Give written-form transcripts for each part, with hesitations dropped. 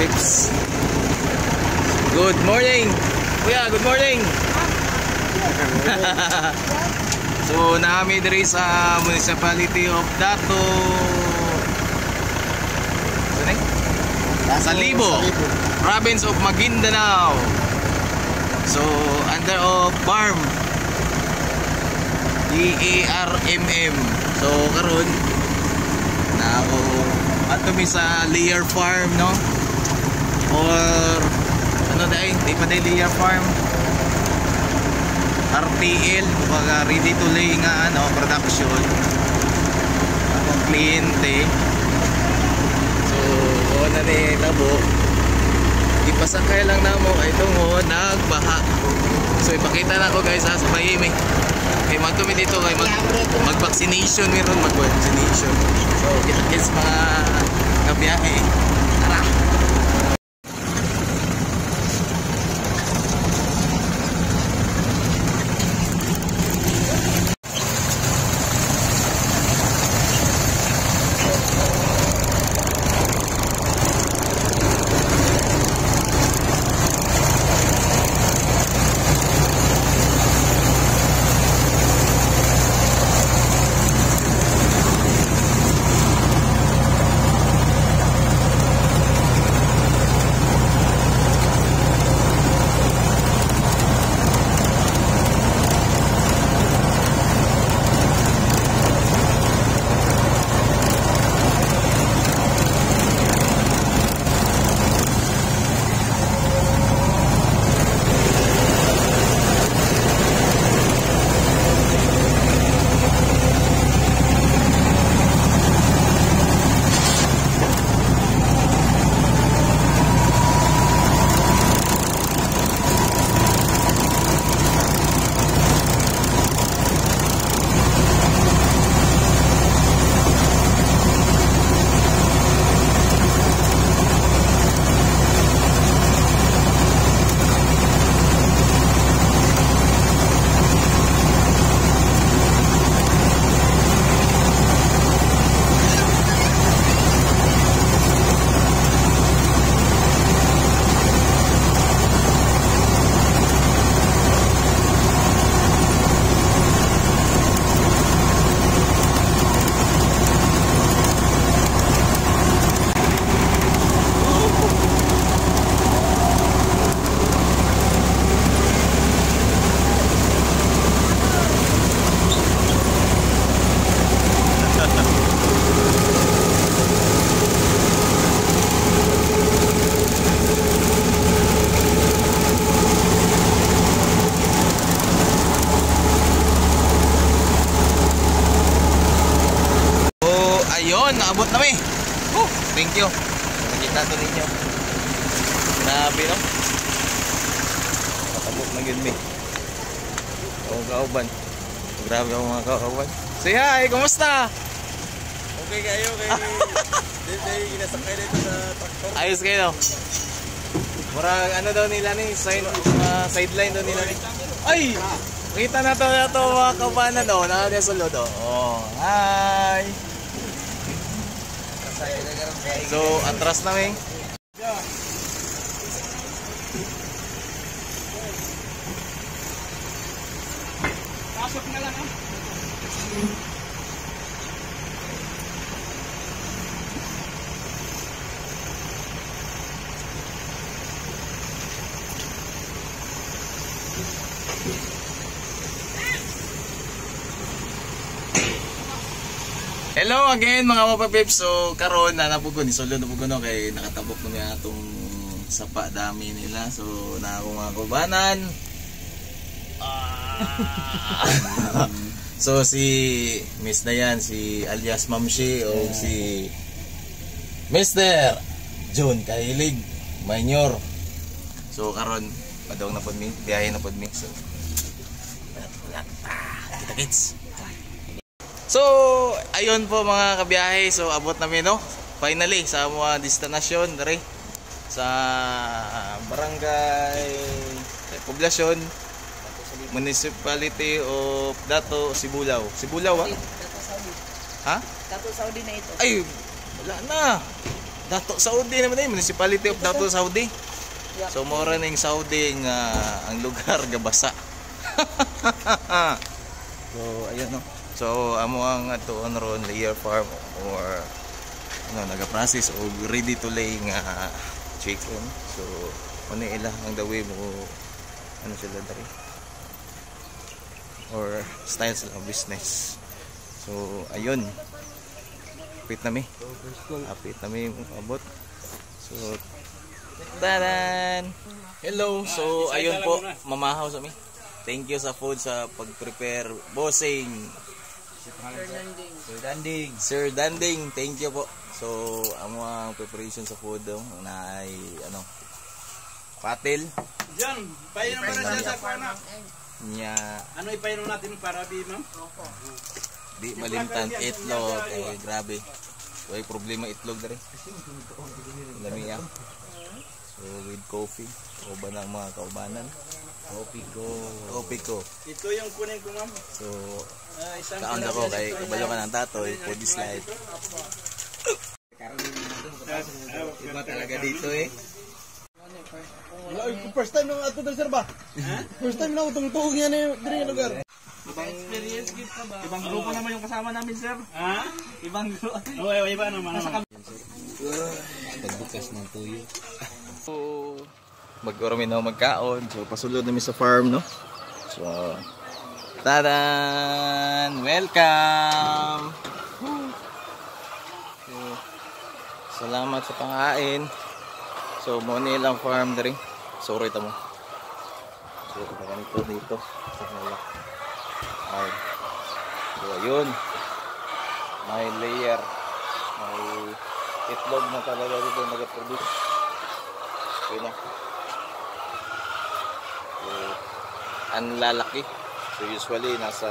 Pips. Good morning. Kuya, good morning. So naami diri sa Municipality of Dato. Salibo, Province of Maguindanao. So under of farm DARMM. So karon na ako ato mi sa layer farm, no? Or ano dai? Di pa dai layer farm. RTL, mga ready to lay nga ano, production. Akong kliyente. So, na ni tabo. Ipasakay lang namo ay tungo nagbaha. So ipakita na ko guys sa Miami. Kay magtumi dito kay mag-vaccination meron mag-vaccination. So kita-kits mga kabiyahe. Tara. Naabot na mi. Thank you. Nakita to ninyo. Grabe, no? Nakabot na yun mi. O kauban. Grabe ang mga kauban. Say hi, kumusta? Okay kayo kay Dede ginasakay dito sa traktor. Ayos kayo. Murang ano daw nila ni sideline daw nila ni. Ay! Kita na to mga kaubanan daw. Nakasulod daw. Oh, hi! So, atras na mi. Pasok na lang, ha? Hello again mga papapips. So karon na napugon ni solo napugon no kay nakatabok na niya atong sapa dami nila. So na ako mga kubanan. So si Miss Dayan, si alias Mamshi o si Mr. John Kahilig Mayor. So karon padong na pod mi, biyahe na pod mi. So kita kids. So, ayun po mga kabiyahe. So, abot namin, no? Finally, sa mga destinasyon dari sa barangay poblasyon Municipality of Dato Sibulaw. Sibulaw, ha? Dato Saudi. Ha? Dato Saudi na ito. Ay, wala na. Dato Saudi naman Municipality of Dato Saudi. So mora ning Saudi nga ang lugar gabasa. So ayun no. So amo ang atuon ron layer farm or naga-process o ready to lay nga chicken. So ano ila ang dawi mo sila dari or styles of business. So ayun. Apit nami abot. So tadan. Hello. So ayun po mamahaw sa mi. Thank you sa food sa pag-prepare bossing. Sir Danding, thank you po. So amo ang preparation sa food na ay patil. Diyan, painom na sa pana. Nya Ano ipainom natin para ma'am? di malimtan itlog grabe. Way problema itlog dere. Lami ya. So with coffee o ba ng mga kaubanan? Coffee ko. Ito yung kunin ko ma'am. So kaon ako kay kabalo ka ng tatoy food slide. Iba talaga dito First time nung ato sir ba? First time na tungtong yan dire lugar. Ibang experience gid ka ba? Ibang grupo naman yung kasama namin, sir. Ha? Ibang grupo. Oo, iba naman. Pagbukas ng tuyo. So mag-orami na magkaon. So pasulod namin sa farm no. So tadan! Welcome! So, salamat sa pangkain. So muna ilang farm diri. Sorry tamo. So ganito dito sa nila. Ay. So ayun. May layer. May itlog na talaga dito nag-produce. Yun na. So, ang lalaki. So usually nasa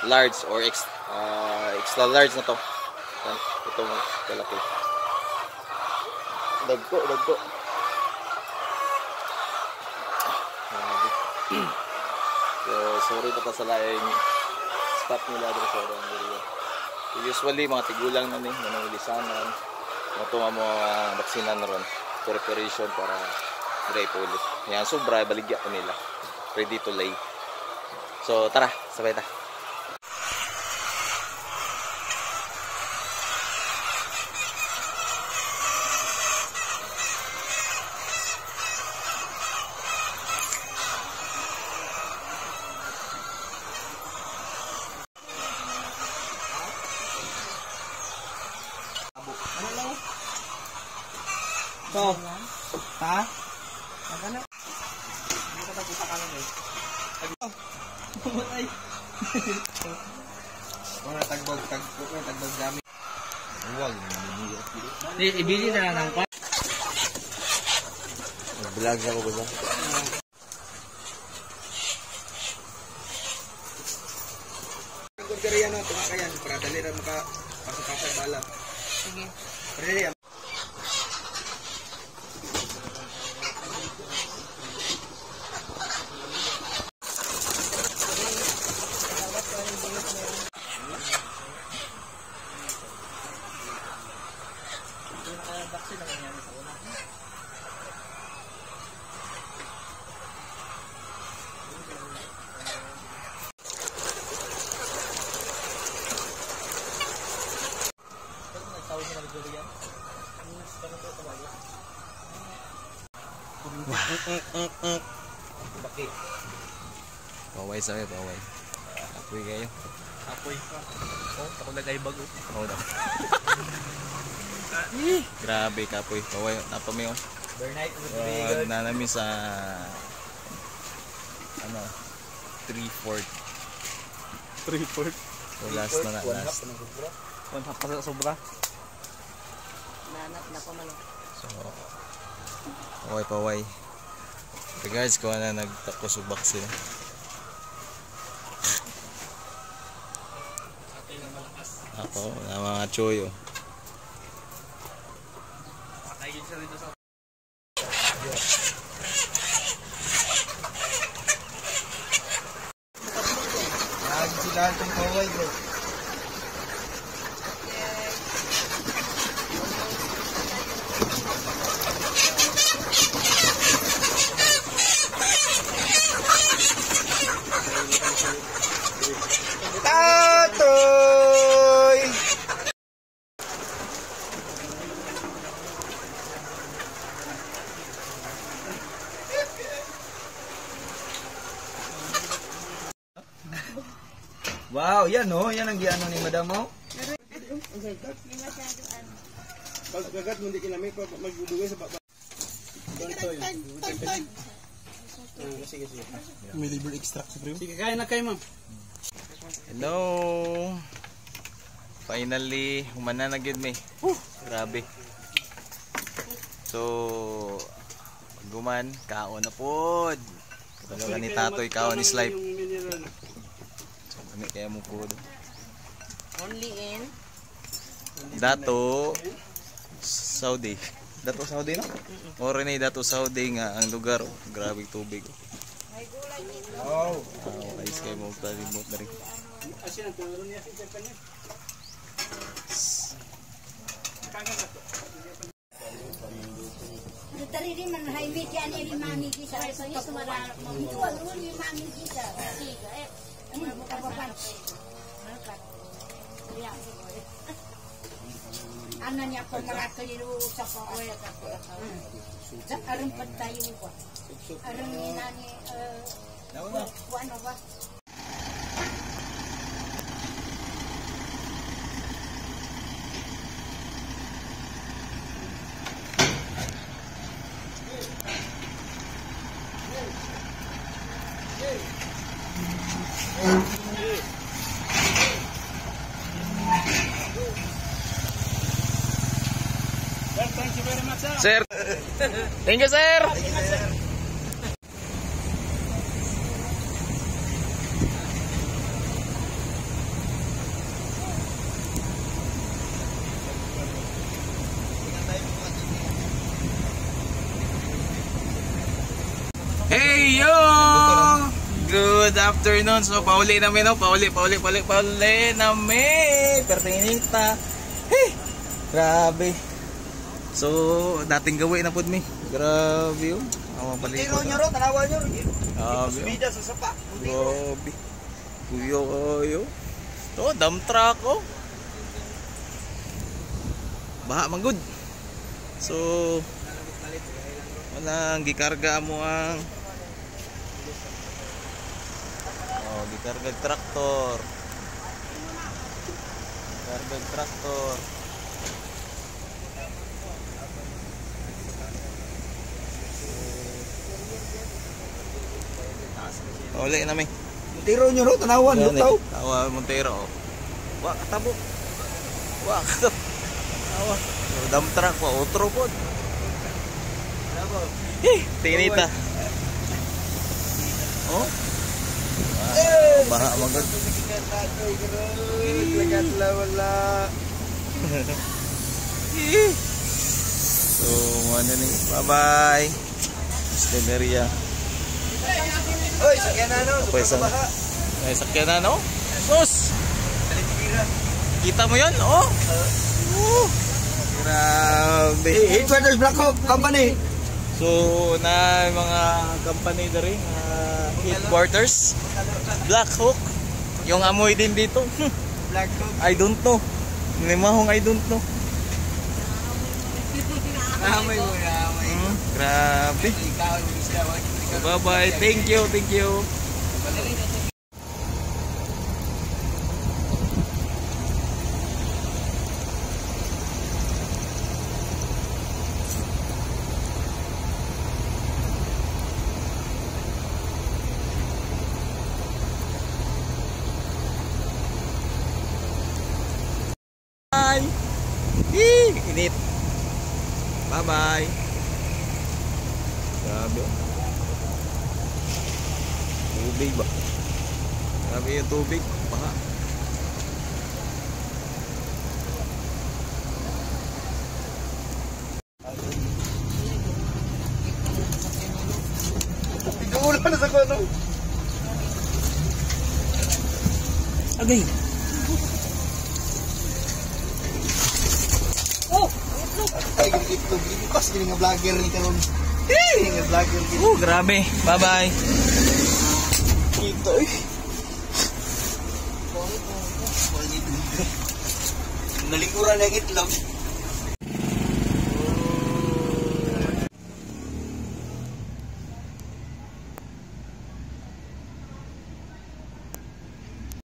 large or extra large na to. Itong kalaki. Dagko. So sorry to sa laing spot nila dito sa area. Usually mga tigulang na ni nananglisanan. Matuwa mo baksinan na ron. Preparation para dry po ulit. Yan, sobra baligya ko nila. Ready to lay. So tara, sabay ta. So, ha? Magkano? Hindi ka tapos sa kanan Pumatay. Mga tagbog dami. Huwag Ibili na lang ng pa. Vlog ako ba? Gurgariya na tumakayan para dali ra makapasok bala. Sige. Pwede Paway sa'yo, paway. Apoy kayo. Apoy. Oh, ako nag-aibago. Oo daw. Grabe kapoy. Paway, napami yun. Burnight. Nanami sa 3/4. 3/4. So last na na. Last. One half pa sa sobra. Nanap na pa malo. So, paway. Regards ko na nagtakos og vaccine. Ako, na mga choyo. Pakayin siya rito sa sila itong kaway bro. Tatoy! Wow, yan oh. Yan ang giano ni madam mo. Pag gagat mo hindi kinamay magdudugay sa baba. Sige. May liver extract sa bro. Sige, kaya na kayo, ma'am. Hello. Finally, humana na gyud mi. Grabe. So, guman kaon na pod. Talaga ni Tatoy kaon is life. So, kami kaya mo pod. Only in Dato Saudi. Dato Saudi no? Oro ni Dato Saudi nga ang lugar. Grabe tubig. Oh. Ayos kayo mo remote na rin. Tari man highway yan ni mami kita sa pagkuwan. Ito ang ni mami kita. Ano mo ka pa? Ano niya po marakaliru sa pawaya ka po. Sa arang pagtayo ko. Arang inani ano ba? Thank you very much, sir. Sir. Thank you, sir. Hey yo! Good afternoon. So pauli namin no, pauli namin. Pertinita. Hey! Grabe. So dating gawin na pud mi. Grabe yo. Awa pala. Tiro nyo ro, tanawan nyo ro. Grabe. Bida sa sapa. Grabe. Kuyo kayo. To, dump truck oh. Baha man good. So wala ang gikarga mo ang gikarga traktor. Gikarga traktor. Uli namin. Tiro nyo ro, tanawan. Lutaw. Tawa Montero. Wa katabo. Wa katabo. Tawa. Dump truck wa otro pod. Tinita. Oh. Baha magod. Wala. So, ano ni? Bye-bye. Steveria. Oy, sakyan na no. Pwesa. Ay, sakyan na no? Sus! Kita mo yun? Oh! Grabe. Headquarters Black Hawk Company. So, na mga company na rin. Headquarters. Black Hawk. Yung amoy din dito. Black Hawk. I don't know. Limahong I don't know. Nahamay mo, nahamay. Grabe. Ikaw ang isla. Bye-bye. Thank you. Thank you. Bye. Init. Bye-bye. Grabe. Tubig ba? Grabe yung tubig. Baka. Pinula na sa kono. Agay. Ay, itlog. Ipas gini nga vlogger ni karon. Nga vlogger gini. Grabe. Bye-bye. Ito eh. Nalikuran ng itlog.